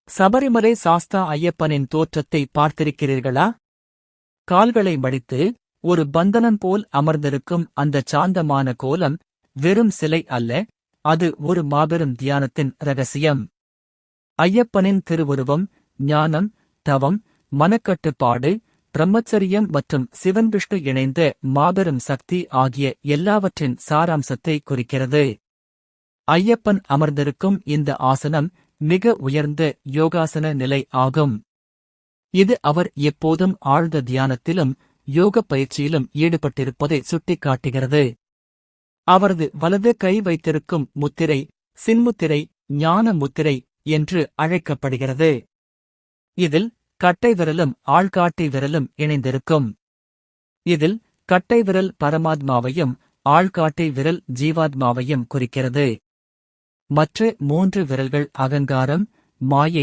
சபரிமலை சாஸ்தா ஐயப்பனின் தோற்றத்தை பார்த்திருக்கிறீர்களா? கால்களை மடித்து ஒரு பந்தனம் போல் அமர்ந்திருக்கும் அந்த சாந்தமான கோலம் வெறும் சிலை அல்ல, அது ஒரு மாபெரும் தியானத்தின் இரகசியம். ஐயப்பனின் திருவுருவம் ஞானம், தவம், மனக்கட்டுப்பாடு, பிரம்மச்சரியம் மற்றும் சிவன் விஷ்ணு இணைந்த மாபெரும் சக்தி ஆகிய எல்லாவற்றின் சாராம்சத்தை குறிக்கிறது. ஐயப்பன் அமர்ந்திருக்கும் இந்த ஆசனம் மிக உயர்ந்த யோகாசன நிலை ஆகும். இது அவர் எப்போதும் ஆழ்ந்த தியானத்திலும் யோகப் பயிற்சியிலும் ஈடுபட்டிருப்பதை சுட்டிக்காட்டுகிறது. அவரது வலது கை வைத்திருக்கும் முத்திரை சின்முத்திரை, ஞான முத்திரை என்று அழைக்கப்படுகிறது. இதில் கட்டை விரலும் ஆள்காட்டி விரலும் இணைந்திருக்கும். இதில் கட்டை விரல் பரமாத்மாவையும் ஆள்காட்டி விரல் ஜீவாத்மாவையும் குறிக்கிறது. மற்ற 3 விரல்கள் அகங்காரம், மாயை